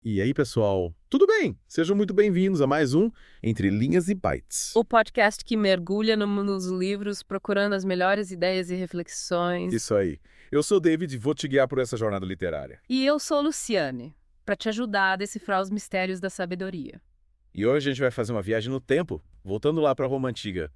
E aí, pessoal? Tudo bem? Sejam muito bem-vindos a mais um Entre Linhas e Bytes. O podcast que mergulha no mundo dos livros, procurando as melhores ideias e reflexões. Isso aí. Eu sou o David e vou te guiar por essa jornada literária. E eu sou Luciane, para te ajudar a decifrar os mistérios da sabedoria. E hoje a gente vai fazer uma viagem no tempo, voltando lá para Roma Antiga,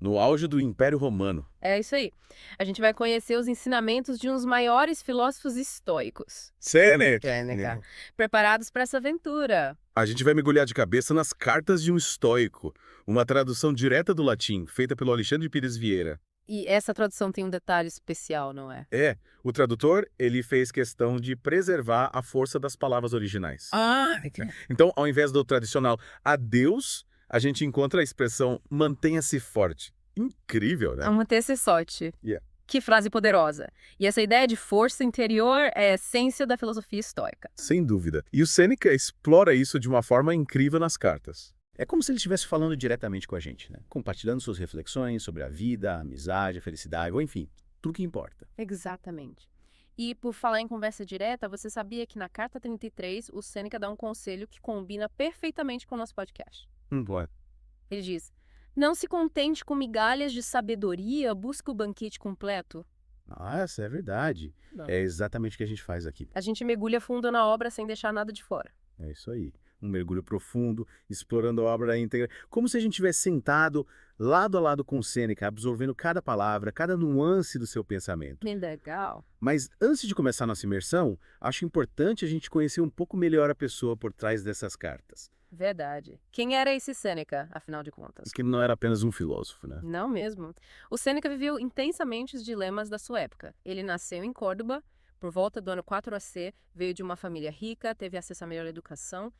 no auge do Império Romano. É isso aí. A gente vai conhecer os ensinamentos de um dos maiores filósofos estoicos. Sêneca! Preparados para essa aventura? A gente vai mergulhar de cabeça nas Cartas de um Estoico, uma tradução direta do latim, feita pelo Alexandre Pires Vieira. E essa tradução tem um detalhe especial, não é? O tradutor, ele fez questão de preservar a força das palavras originais. Então, ao invés do tradicional adeus, a gente encontra a expressão mantenha-se forte. Incrível, né? Vamos ter esse sorte. Yeah. Que frase poderosa. E essa ideia de força interior é a essência da filosofia estoica. Sem dúvida. E o Sêneca explora isso de uma forma incrível nas cartas. É como se ele estivesse falando diretamente com a gente, né? Compartilhando suas reflexões sobre a vida, a amizade, a felicidade, ou enfim, tudo que importa. Exatamente. E por falar em conversa direta, você sabia que na carta 33 o Sêneca dá um conselho que combina perfeitamente com o nosso podcast. Boa. Ele diz: não se contente com migalhas de sabedoria, busque o banquete completo. Essa é verdade. Não. É exatamente o que a gente faz aqui. A gente mergulha fundo na obra sem deixar nada de fora. É isso aí. Um mergulho profundo, explorando a obra íntegra, como se a gente tivesse sentado lado a lado com o Sêneca, absorvendo cada palavra, cada nuance do seu pensamento. Que legal. Mas antes de começar nossa imersão, acho importante a gente conhecer um pouco melhor a pessoa por trás dessas cartas. Verdade. Quem era esse Sêneca, afinal de contas? Que não era apenas um filósofo, né? Não mesmo. O Sêneca viveu intensamente os dilemas da sua época. Ele nasceu em Córdoba, por volta do ano 4 AC, veio de uma família rica, teve acesso à melhor educação.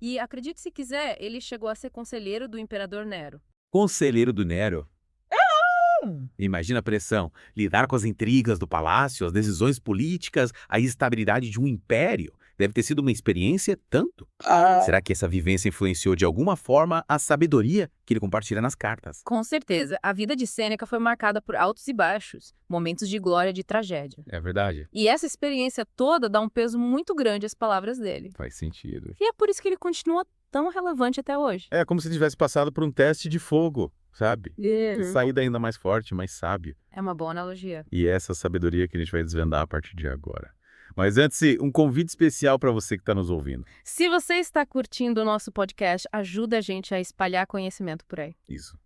E, acredite se quiser, ele chegou a ser conselheiro do imperador Nero. Conselheiro do Nero. Imagina a pressão, lidar com as intrigas do palácio, as decisões políticas, a estabilidade de um império. Deve ter sido uma experiência tanto. Será que essa vivência influenciou de alguma forma a sabedoria que ele compartilha nas cartas? Com certeza, a vida de Sêneca foi marcada por altos e baixos, momentos de glória e de tragédia. É verdade. E essa experiência toda dá um peso muito grande às palavras dele. Faz sentido. E é por isso que ele continua tão relevante até hoje. É como se tivesse passado por um teste de fogo, sabe? E saída ainda mais forte, mais sábio. É uma boa analogia. E essa sabedoria que a gente vai desvendar a partir de agora. Mas antes, um convite especial para você que está nos ouvindo. Se você está curtindo o nosso podcast, ajuda a gente a espalhar conhecimento por aí. Isso.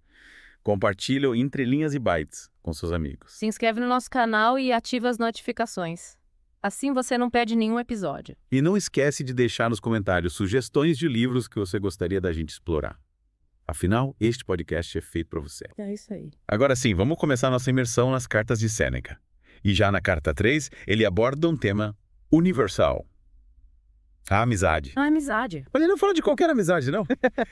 Compartilha o Entre Linhas e Bytes com seus amigos. Se inscreve no nosso canal e ativa as notificações. Assim você não perde nenhum episódio. E não esquece de deixar nos comentários sugestões de livros que você gostaria da gente explorar. Afinal, este podcast é feito para você. É isso aí. Agora sim, vamos começar nossa imersão nas cartas de Sêneca. E já na carta 3, ele aborda um tema universal. A amizade. A amizade. Mas ele não fala de qualquer amizade, não.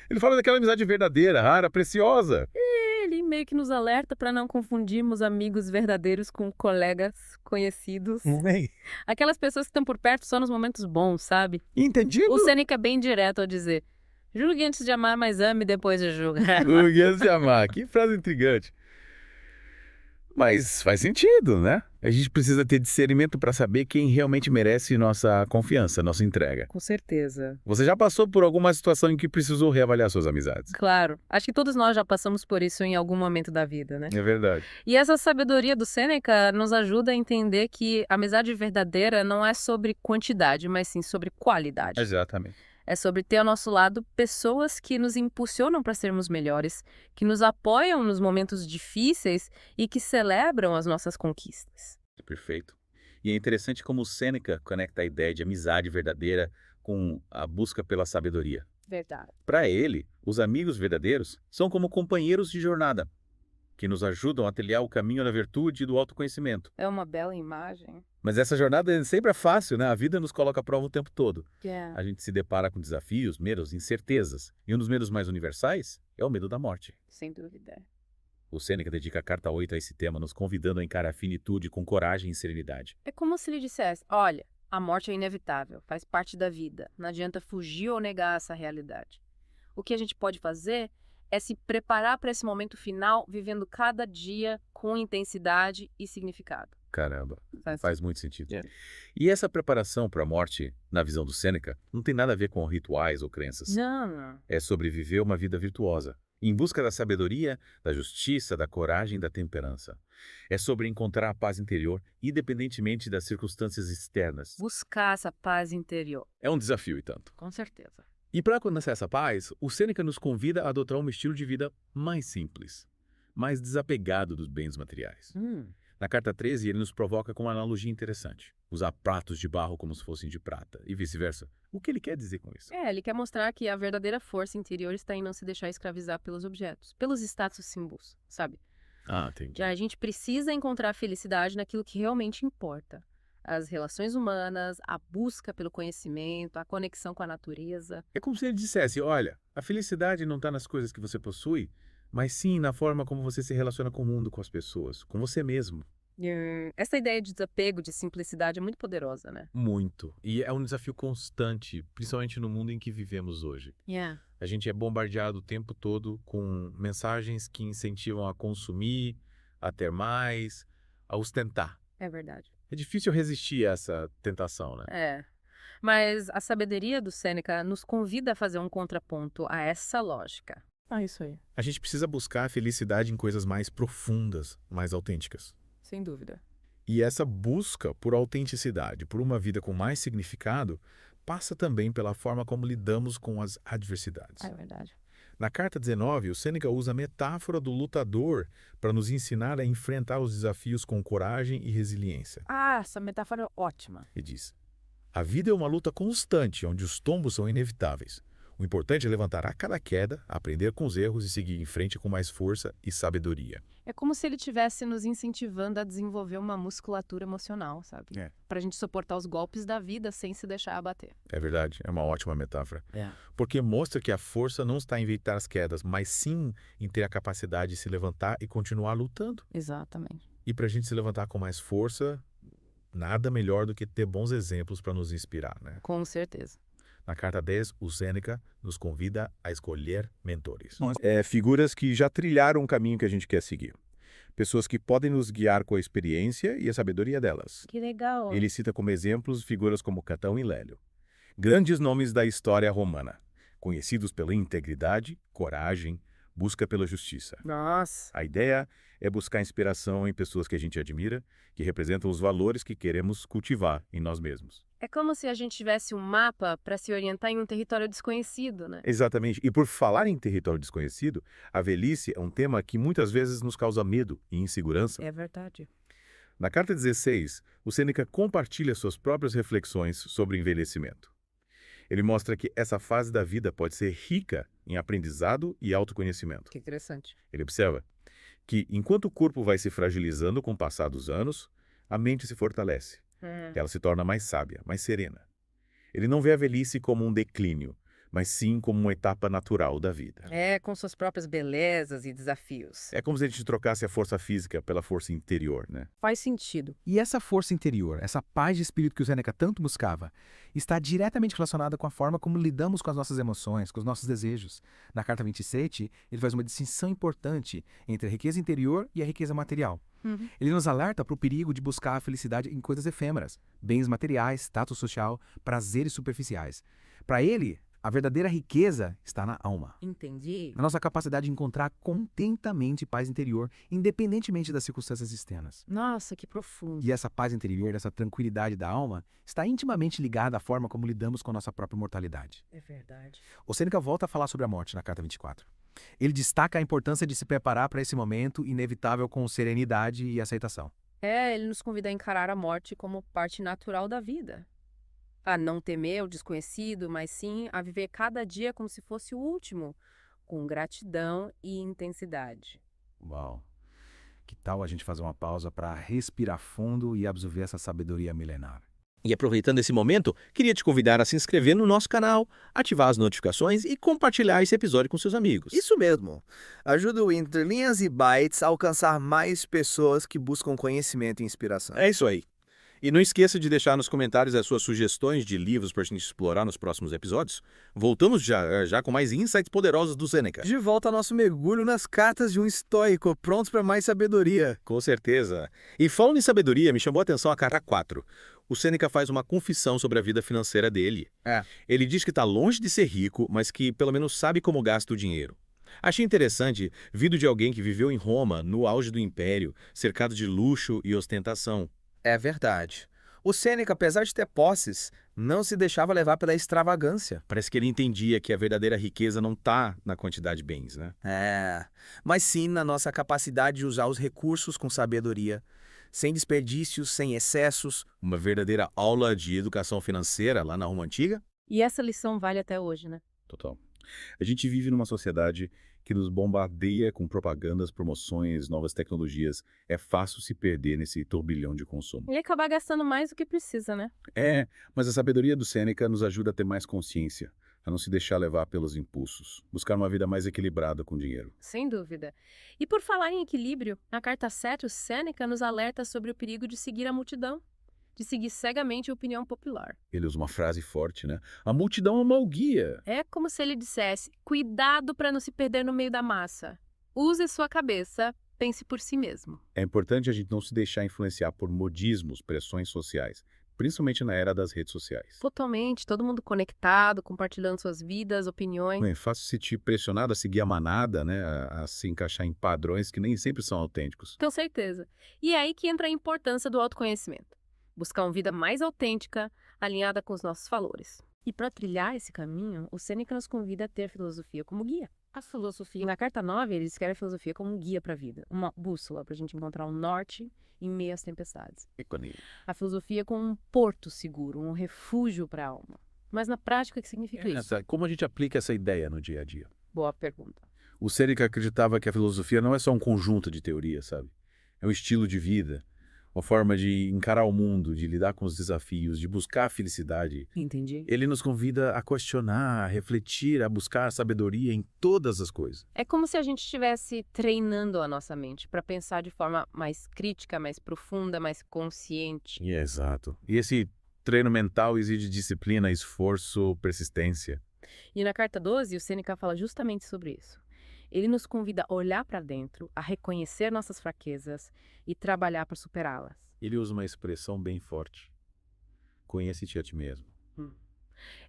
Ele fala daquela amizade verdadeira, rara, preciosa. Ele meio que nos alerta para não confundirmos amigos verdadeiros com colegas conhecidos. Aquelas pessoas que estão por perto só nos momentos bons, sabe? Entendido? O Sêneca é bem direto ao dizer: julgue antes de amar, mas ame depois de julgar. Antes de amar. Que frase intrigante. Mas faz sentido, né? A gente precisa ter discernimento para saber quem realmente merece nossa confiança, nossa entrega. Com certeza. Você já passou por alguma situação em que precisou reavaliar suas amizades? Claro. Acho que todos nós já passamos por isso em algum momento da vida, né? É verdade. E essa sabedoria do Sêneca nos ajuda a entender que a amizade verdadeira não é sobre quantidade, mas sim sobre qualidade. Exatamente. É sobre ter ao nosso lado pessoas que nos impulsionam para sermos melhores, que nos apoiam nos momentos difíceis e que celebram as nossas conquistas. Perfeito. E é interessante como o Sêneca conecta a ideia de amizade verdadeira com a busca pela sabedoria. Verdade. Para ele, os amigos verdadeiros são como companheiros de jornada, que nos ajudam a trilhar o caminho da virtude e do autoconhecimento. É uma bela imagem. Mas essa jornada sempre é fácil, né? A vida nos coloca à prova o tempo todo. É. A gente se depara com desafios, medos, incertezas. E um dos medos mais universais é o medo da morte. Sem dúvida. O Sêneca dedica a carta 8 a esse tema, nos convidando a encarar a finitude com coragem e serenidade. É como se ele dissesse: olha, a morte é inevitável, faz parte da vida. Não adianta fugir ou negar essa realidade. O que a gente pode fazer É se preparar para esse momento final, vivendo cada dia com intensidade e significado. Caramba, faz muito sentido. É. E essa preparação para a morte, na visão do Sêneca, não tem nada a ver com rituais ou crenças. Não. É sobre viver uma vida virtuosa, em busca da sabedoria, da justiça, da coragem e da temperança. É sobre encontrar a paz interior, independentemente das circunstâncias externas. Buscar essa paz interior. É um desafio e tanto. Com certeza. E para alcançar essa paz, o Sêneca nos convida a adotar um estilo de vida mais simples, mais desapegado dos bens materiais. Na carta 13, ele nos provoca com uma analogia interessante. Usar pratos de barro como se fossem de prata, e vice-versa. O que ele quer dizer com isso? Ele quer mostrar que a verdadeira força interior está em não se deixar escravizar pelos objetos, pelos status symbols, sabe? Ah, entendi. A gente precisa encontrar a felicidade naquilo que realmente importa. As relações humanas, a busca pelo conhecimento, a conexão com a natureza. É como se ele dissesse, olha, a felicidade não está nas coisas que você possui, mas sim na forma como você se relaciona com o mundo, com as pessoas, com você mesmo. Essa ideia de desapego, de simplicidade é muito poderosa, né? Muito. E é um desafio constante, principalmente no mundo em que vivemos hoje. A gente é bombardeado o tempo todo com mensagens que incentivam a consumir, a ter mais, a ostentar. É verdade. É difícil resistir a essa tentação, né? Mas a sabedoria do Sêneca nos convida a fazer um contraponto a essa lógica. Isso aí. A gente precisa buscar a felicidade em coisas mais profundas, mais autênticas. Sem dúvida. E essa busca por autenticidade, por uma vida com mais significado, passa também pela forma como lidamos com as adversidades. É verdade. Na carta 19, o Sêneca usa a metáfora do lutador para nos ensinar a enfrentar os desafios com coragem e resiliência. Essa metáfora é ótima. Ele diz: a vida é uma luta constante, onde os tombos são inevitáveis. O importante é levantar a cada queda, aprender com os erros e seguir em frente com mais força e sabedoria. É como se ele estivesse nos incentivando a desenvolver uma musculatura emocional, sabe? Pra gente suportar os golpes da vida sem se deixar abater. É verdade, é uma ótima metáfora. Porque mostra que a força não está em evitar as quedas, mas sim em ter a capacidade de se levantar e continuar lutando. Exatamente. E para a gente se levantar com mais força, nada melhor do que ter bons exemplos para nos inspirar, né? Com certeza. Na carta 10, o Sêneca nos convida a escolher mentores. Figuras que já trilharam o caminho que a gente quer seguir. Pessoas que podem nos guiar com a experiência e a sabedoria delas. Que legal. Ele cita como exemplos figuras como Catão e Lélio. Grandes nomes da história romana, conhecidos pela integridade, coragem, busca pela justiça. Nossa. A ideia é buscar inspiração em pessoas que a gente admira, que representam os valores que queremos cultivar em nós mesmos. É como se a gente tivesse um mapa para se orientar em um território desconhecido, né? Exatamente. E por falar em território desconhecido, a velhice é um tema que muitas vezes nos causa medo e insegurança. É verdade. Na carta 16, o Sêneca compartilha suas próprias reflexões sobre o envelhecimento. Ele mostra que essa fase da vida pode ser rica em aprendizado e autoconhecimento. Que interessante. Ele observa que, enquanto o corpo vai se fragilizando com o passar dos anos, a mente se fortalece. Ela se torna mais sábia, mais serena. Ele não vê a velhice como um declínio, mas sim como uma etapa natural da vida. Com suas próprias belezas e desafios. É como se a gente trocasse a força física pela força interior, né? Faz sentido. E essa força interior, essa paz de espírito que o Sêneca tanto buscava, está diretamente relacionada com a forma como lidamos com as nossas emoções, com os nossos desejos. Na carta 27, ele faz uma distinção importante entre a riqueza interior e a riqueza material. Ele nos alerta para o perigo de buscar a felicidade em coisas efêmeras, bens materiais, status social, prazeres superficiais. Para ele, a verdadeira riqueza está na alma. Entendi. Na nossa capacidade de encontrar contentamente paz interior, independentemente das circunstâncias externas. Nossa, que profundo. E essa paz interior, essa tranquilidade da alma, está intimamente ligada à forma como lidamos com a nossa própria mortalidade. É verdade. O Sêneca volta a falar sobre a morte na carta 24. Ele destaca a importância de se preparar para esse momento inevitável com serenidade e aceitação. Ele nos convida a encarar a morte como parte natural da vida. A não temer o desconhecido, mas sim a viver cada dia como se fosse o último, com gratidão e intensidade. Uau! Que tal a gente fazer uma pausa para respirar fundo e absorver essa sabedoria milenar? E aproveitando esse momento, queria te convidar a se inscrever no nosso canal, ativar as notificações e compartilhar esse episódio com seus amigos. Isso mesmo. Ajuda o Entre Linhas e Bytes a alcançar mais pessoas que buscam conhecimento e inspiração. É isso aí. E não esqueça de deixar nos comentários as suas sugestões de livros para a gente explorar nos próximos episódios. Voltamos já com mais insights poderosos do Sêneca. De volta ao nosso mergulho nas cartas de um estoico, prontos para mais sabedoria. Com certeza. E falando em sabedoria, me chamou a atenção a carta 4. O Sêneca faz uma confissão sobre a vida financeira dele. Ele diz que está longe de ser rico, mas que pelo menos sabe como gasta o dinheiro. Achei interessante, vindo de alguém que viveu em Roma, no auge do Império, cercado de luxo e ostentação. É verdade. O Sêneca, apesar de ter posses, não se deixava levar pela extravagância. Parece que ele entendia que a verdadeira riqueza não está na quantidade de bens, né? Mas sim na nossa capacidade de usar os recursos com sabedoria, sem desperdícios, sem excessos. Uma verdadeira aula de educação financeira lá na Roma Antiga. E essa lição vale até hoje, né? Total. A gente vive numa sociedade que nos bombardeia com propagandas, promoções, novas tecnologias. É fácil se perder nesse turbilhão de consumo. E acabar gastando mais do que precisa, né? Mas a sabedoria do Sêneca nos ajuda a ter mais consciência, a não se deixar levar pelos impulsos, buscar uma vida mais equilibrada com o dinheiro. Sem dúvida. E por falar em equilíbrio, na carta 7, o Sêneca nos alerta sobre o perigo de seguir a multidão, de seguir cegamente a opinião popular. Ele usa uma frase forte, né? A multidão é um mau guia. É como se ele dissesse: cuidado para não se perder no meio da massa. Use sua cabeça, pense por si mesmo. É importante a gente não se deixar influenciar por modismos, pressões sociais, principalmente na era das redes sociais. Totalmente, todo mundo conectado, compartilhando suas vidas, opiniões. É fácil se sentir pressionado a seguir a manada, né? A se encaixar em padrões que nem sempre são autênticos. Tenho certeza. E é aí que entra a importância do autoconhecimento. Buscar uma vida mais autêntica, alinhada com os nossos valores. E para trilhar esse caminho, o Sêneca nos convida a ter a filosofia como guia. A filosofia, na carta 9, ele descreve a filosofia como um guia para a vida, uma bússola para a gente encontrar um norte em meio às tempestades. A filosofia como um porto seguro, um refúgio para a alma. Mas na prática, o que significa isso? Como a gente aplica essa ideia no dia a dia? Boa pergunta. O Sêneca acreditava que a filosofia não é só um conjunto de teorias, sabe? É um estilo de vida, uma forma de encarar o mundo, de lidar com os desafios, de buscar a felicidade. Entendi. Ele nos convida a questionar, a refletir, a buscar a sabedoria em todas as coisas. É como se a gente estivesse treinando a nossa mente para pensar de forma mais crítica, mais profunda, mais consciente. Exato. E esse treino mental exige disciplina, esforço, persistência. E na carta 12, o Sêneca fala justamente sobre isso. Ele nos convida a olhar para dentro, a reconhecer nossas fraquezas e trabalhar para superá-las. Ele usa uma expressão bem forte. Conhece-te a ti mesmo.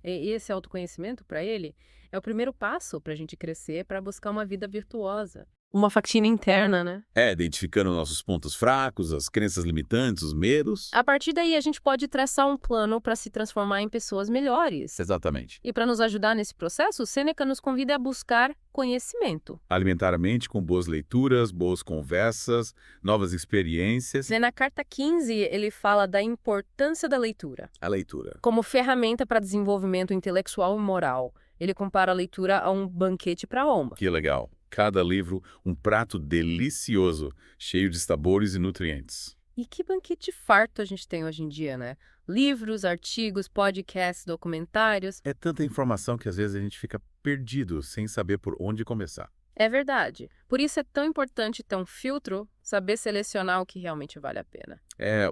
E esse autoconhecimento, para ele, é o primeiro passo para a gente crescer, para buscar uma vida virtuosa. Uma faxina interna, né? Identificando nossos pontos fracos, as crenças limitantes, os medos. A partir daí, a gente pode traçar um plano para se transformar em pessoas melhores. Exatamente. E para nos ajudar nesse processo, o Sêneca nos convida a buscar conhecimento. Alimentar a mente com boas leituras, boas conversas, novas experiências. E na carta 15, ele fala da importância da leitura. A leitura. Como ferramenta para desenvolvimento intelectual e moral. Ele compara a leitura a um banquete para a alma. Que legal. Cada livro, um prato delicioso, cheio de sabores e nutrientes. E que banquete farto a gente tem hoje em dia, né? Livros, artigos, podcasts, documentários. É tanta informação que às vezes a gente fica perdido, sem saber por onde começar. É verdade. Por isso é tão importante ter um filtro, saber selecionar o que realmente vale a pena.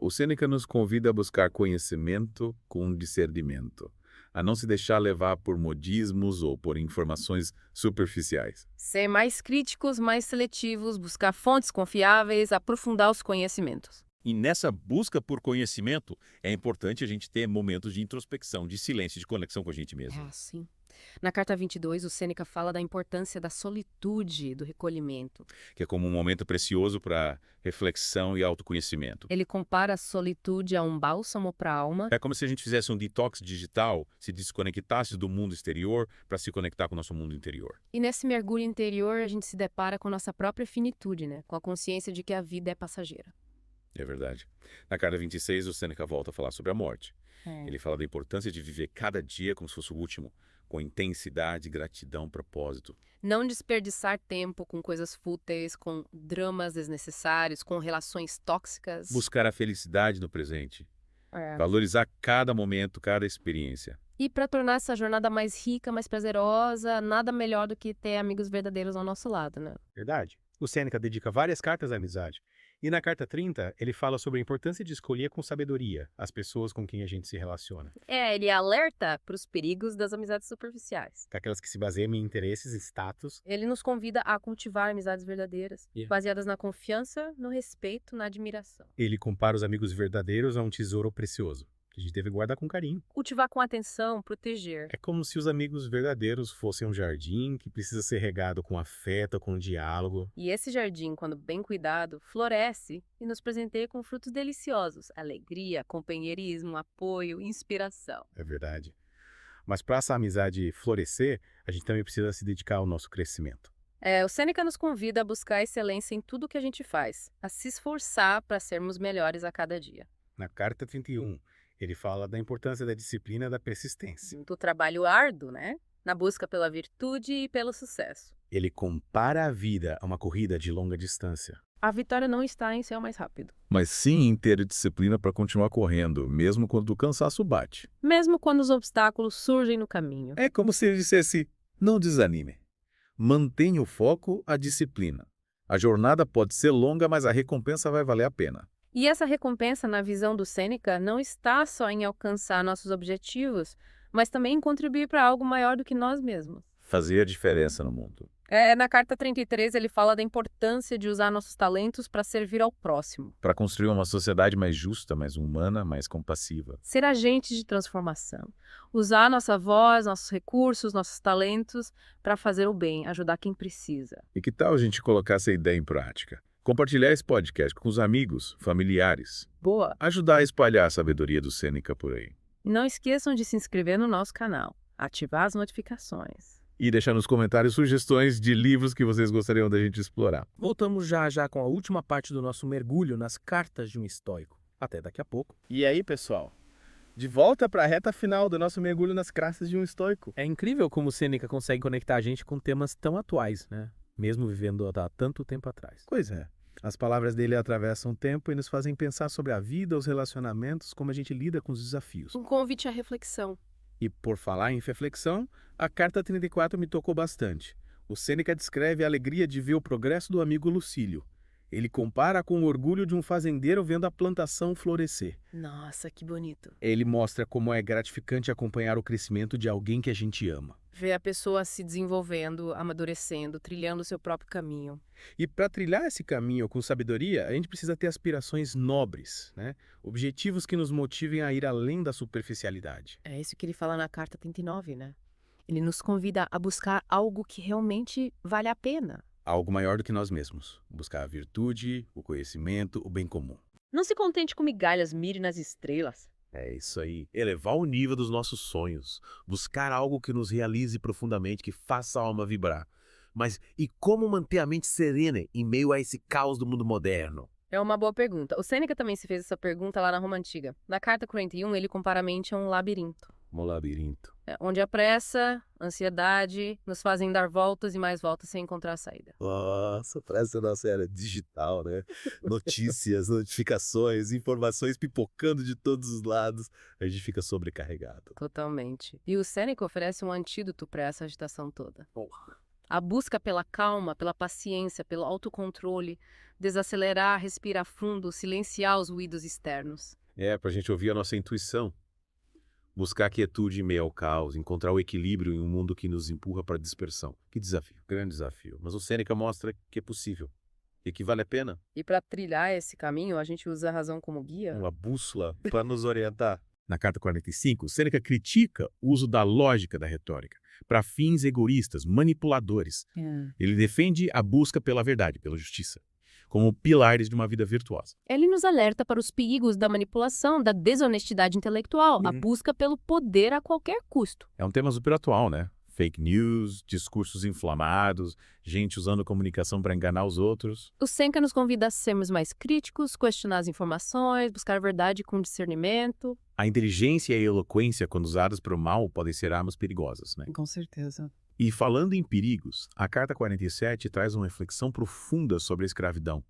O Sêneca nos convida a buscar conhecimento com discernimento, a não se deixar levar por modismos ou por informações superficiais. Ser mais críticos, mais seletivos, buscar fontes confiáveis, aprofundar os conhecimentos. E nessa busca por conhecimento, é importante a gente ter momentos de introspecção, de silêncio, de conexão com a gente mesmo. Sim. Na carta 22, o Sêneca fala da importância da solitude, do recolhimento. Que é como um momento precioso para reflexão e autoconhecimento. Ele compara a solitude a um bálsamo para a alma. É como se a gente fizesse um detox digital, se desconectasse do mundo exterior para se conectar com o nosso mundo interior. E nesse mergulho interior, a gente se depara com nossa própria finitude, né? Com a consciência de que a vida é passageira. É verdade. Na carta 26, o Sêneca volta a falar sobre a morte. Ele fala da importância de viver cada dia como se fosse o último, com intensidade, gratidão, propósito. Não desperdiçar tempo com coisas fúteis, com dramas desnecessários, com relações tóxicas. Buscar a felicidade no presente. Valorizar cada momento, cada experiência. E para tornar essa jornada mais rica, mais prazerosa, nada melhor do que ter amigos verdadeiros ao nosso lado, né? Verdade. O Sêneca dedica várias cartas à amizade. E na carta 30, ele fala sobre a importância de escolher com sabedoria as pessoas com quem a gente se relaciona. Ele alerta para os perigos das amizades superficiais. Aquelas que se baseiam em interesses e status. Ele nos convida a cultivar amizades verdadeiras, Yeah. baseadas na confiança, no respeito, na admiração. Ele compara os amigos verdadeiros a um tesouro precioso, que a gente deve guardar com carinho. Cultivar com atenção, proteger. É como se os amigos verdadeiros fossem um jardim que precisa ser regado com afeto, com diálogo. E esse jardim, quando bem cuidado, floresce e nos presenteia com frutos deliciosos: alegria, companheirismo, apoio, inspiração. É verdade. Mas para essa amizade florescer, a gente também precisa se dedicar ao nosso crescimento. O Sêneca nos convida a buscar excelência em tudo que a gente faz, a se esforçar para sermos melhores a cada dia. Na carta 31, ele fala da importância da disciplina e da persistência. Do trabalho árduo, né? Na busca pela virtude e pelo sucesso. Ele compara a vida a uma corrida de longa distância. A vitória não está em ser o mais rápido. Mas sim em ter disciplina para continuar correndo, mesmo quando o cansaço bate. Mesmo quando os obstáculos surgem no caminho. É como se ele dissesse, não desanime. Mantenha o foco, a disciplina. A jornada pode ser longa, mas a recompensa vai valer a pena. E essa recompensa, na visão do Sêneca, não está só em alcançar nossos objetivos, mas também em contribuir para algo maior do que nós mesmos. Fazer a diferença no mundo. Na carta 33, ele fala da importância de usar nossos talentos para servir ao próximo. Para construir uma sociedade mais justa, mais humana, mais compassiva. Ser agentes de transformação. Usar nossa voz, nossos recursos, nossos talentos para fazer o bem, ajudar quem precisa. E que tal a gente colocar essa ideia em prática? Compartilhar esse podcast com os amigos, familiares. Boa! Ajudar a espalhar a sabedoria do Sêneca por aí. E não esqueçam de se inscrever no nosso canal, ativar as notificações. E deixar nos comentários sugestões de livros que vocês gostariam da gente explorar. Voltamos já com a última parte do nosso mergulho nas cartas de um estoico. Até daqui a pouco. E aí, pessoal? De volta para a reta final do nosso mergulho nas cartas de um estoico. É incrível como o Sêneca consegue conectar a gente com temas tão atuais, né? Mesmo vivendo há tanto tempo atrás. Pois é. As palavras dele atravessam o tempo e nos fazem pensar sobre a vida, os relacionamentos, como a gente lida com os desafios. Um convite à reflexão. E por falar em reflexão, a carta 34 me tocou bastante. O Sêneca descreve a alegria de ver o progresso do amigo Lucílio. Ele compara com o orgulho de um fazendeiro vendo a plantação florescer. Nossa, que bonito. Ele mostra como é gratificante acompanhar o crescimento de alguém que a gente ama. Ver a pessoa se desenvolvendo, amadurecendo, trilhando o seu próprio caminho. E para trilhar esse caminho com sabedoria, a gente precisa ter aspirações nobres, né? Objetivos que nos motivem a ir além da superficialidade. É isso que ele fala na carta 39, né? Ele nos convida a buscar algo que realmente vale a pena. Algo maior do que nós mesmos. Buscar a virtude, o conhecimento, o bem comum. Não se contente com migalhas, mire nas estrelas. É isso aí. Elevar o nível dos nossos sonhos. Buscar algo que nos realize profundamente, que faça a alma vibrar. Mas e como manter a mente serena em meio a esse caos do mundo moderno? É uma boa pergunta. O Sêneca também se fez essa pergunta lá na Roma Antiga. Na carta 41, ele compara a mente a um labirinto. Um labirinto. Onde a pressa, a ansiedade nos fazem dar voltas e mais voltas sem encontrar a saída. Nossa, parece a nossa era digital, né? Notícias, notificações, informações pipocando de todos os lados. A gente fica sobrecarregado. Totalmente. E o Sêneca oferece um antídoto para essa agitação toda. A busca pela calma, pela paciência, pelo autocontrole, desacelerar, respirar fundo, silenciar os ruídos externos. Pra gente ouvir a nossa intuição. Buscar a quietude em meio ao caos, encontrar o equilíbrio em um mundo que nos empurra para a dispersão. Que desafio, grande desafio. Mas o Sêneca mostra que é possível e que vale a pena. E para trilhar esse caminho, a gente usa a razão como guia. Uma bússola para nos orientar. Na carta 45, Sêneca critica o uso da lógica da retórica para fins egoístas, manipuladores. Ele defende a busca pela verdade, pela justiça, como pilares de uma vida virtuosa. Ele nos alerta para os perigos da manipulação, da desonestidade intelectual, a busca pelo poder a qualquer custo. É um tema super atual, né? Fake news, discursos inflamados, gente usando comunicação para enganar os outros. O Sêneca nos convida a sermos mais críticos, questionar as informações, buscar a verdade com discernimento. A inteligência e a eloquência, quando usadas para o mal, podem ser armas perigosas, né? Com certeza. E falando em perigos, a carta 47 traz uma reflexão profunda sobre a escravidão.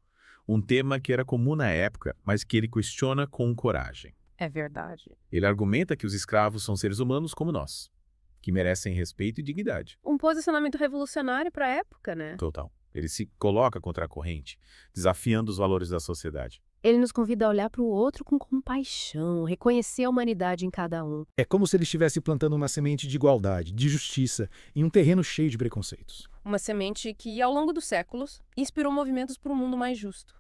Um tema que era comum na época, mas que ele questiona com coragem. É verdade. Ele argumenta que os escravos são seres humanos como nós, que merecem respeito e dignidade. Um posicionamento revolucionário para a época, né? Total. Ele se coloca contra a corrente, desafiando os valores da sociedade. Ele nos convida a olhar para o outro com compaixão, reconhecer a humanidade em cada um. É como se ele estivesse plantando uma semente de igualdade, de justiça, em um terreno cheio de preconceitos. Uma semente que, ao longo dos séculos, inspirou movimentos por um mundo mais justo.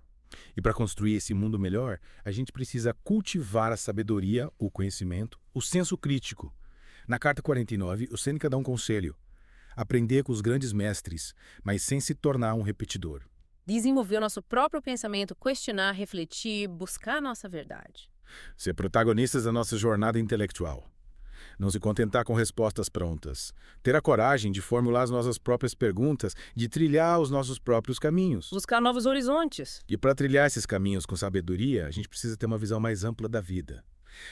E para construir esse mundo melhor, a gente precisa cultivar a sabedoria, o conhecimento, o senso crítico. Na carta 49, o Sêneca dá um conselho: aprender com os grandes mestres, mas sem se tornar um repetidor. Desenvolver o nosso próprio pensamento, questionar, refletir, buscar a nossa verdade. Ser protagonistas da nossa jornada intelectual. Não se contentar com respostas prontas. Ter a coragem de formular as nossas próprias perguntas, de trilhar os nossos próprios caminhos. Buscar novos horizontes. E para trilhar esses caminhos com sabedoria, a gente precisa ter uma visão mais ampla da vida.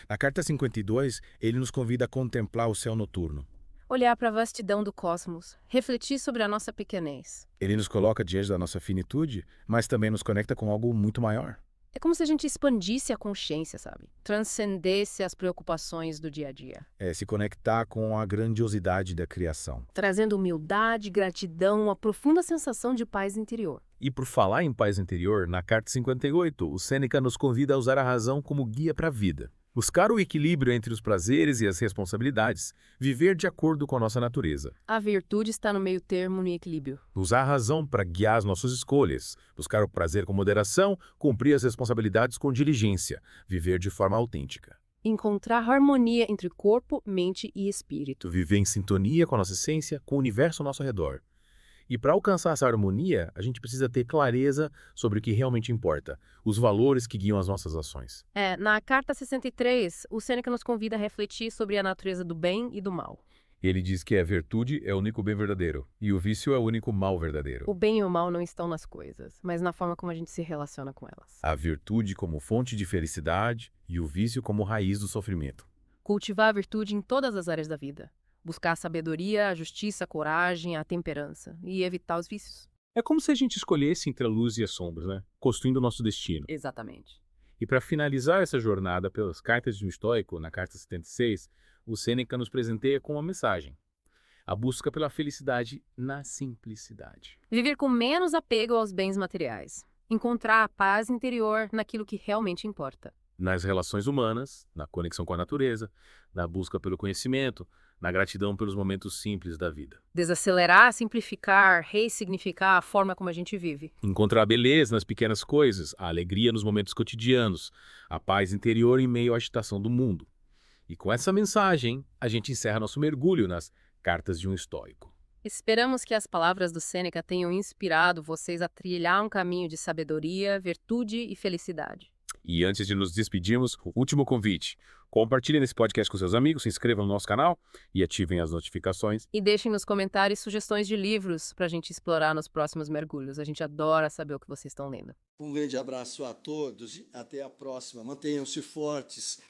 Na carta 52, ele nos convida a contemplar o céu noturno. Olhar para a vastidão do cosmos, refletir sobre a nossa pequenez. Ele nos coloca diante da nossa finitude, mas também nos conecta com algo muito maior. É como se a gente expandisse a consciência, sabe? Transcendesse as preocupações do dia a dia. É se conectar com a grandiosidade da criação. Trazendo humildade, gratidão, uma profunda sensação de paz interior. E por falar em paz interior, na carta 58, o Sêneca nos convida a usar a razão como guia para a vida. Buscar o equilíbrio entre os prazeres e as responsabilidades, viver de acordo com a nossa natureza. A virtude está no meio termo, no equilíbrio. Usar a razão para guiar as nossas escolhas, buscar o prazer com moderação, cumprir as responsabilidades com diligência, viver de forma autêntica. Encontrar harmonia entre corpo, mente e espírito. Viver em sintonia com a nossa essência, com o universo ao nosso redor. E para alcançar essa harmonia, a gente precisa ter clareza sobre o que realmente importa, os valores que guiam as nossas ações. Na carta 63, o Sêneca nos convida a refletir sobre a natureza do bem e do mal. Ele diz que a virtude é o único bem verdadeiro e o vício é o único mal verdadeiro. O bem e o mal não estão nas coisas, mas na forma como a gente se relaciona com elas. A virtude como fonte de felicidade e o vício como raiz do sofrimento. Cultivar a virtude em todas as áreas da vida. Buscar a sabedoria, a justiça, a coragem, a temperança e evitar os vícios. É como se a gente escolhesse entre a luz e as sombras, né? Construindo o nosso destino. Exatamente. E para finalizar essa jornada pelas cartas de um estoico, na carta 76, o Sêneca nos presenteia com uma mensagem: a busca pela felicidade na simplicidade. Viver com menos apego aos bens materiais. Encontrar a paz interior naquilo que realmente importa. Nas relações humanas, na conexão com a natureza, na busca pelo conhecimento, na gratidão pelos momentos simples da vida. Desacelerar, simplificar, ressignificar a forma como a gente vive. Encontrar a beleza nas pequenas coisas, a alegria nos momentos cotidianos, a paz interior em meio à agitação do mundo. E com essa mensagem, a gente encerra nosso mergulho nas cartas de um estoico. Esperamos que as palavras do Sêneca tenham inspirado vocês a trilhar um caminho de sabedoria, virtude e felicidade. E antes de nos despedirmos, o último convite. Compartilhem esse podcast com seus amigos, se inscrevam no nosso canal e ativem as notificações. E deixem nos comentários sugestões de livros para a gente explorar nos próximos mergulhos. A gente adora saber o que vocês estão lendo. Um grande abraço a todos e até a próxima. Mantenham-se fortes.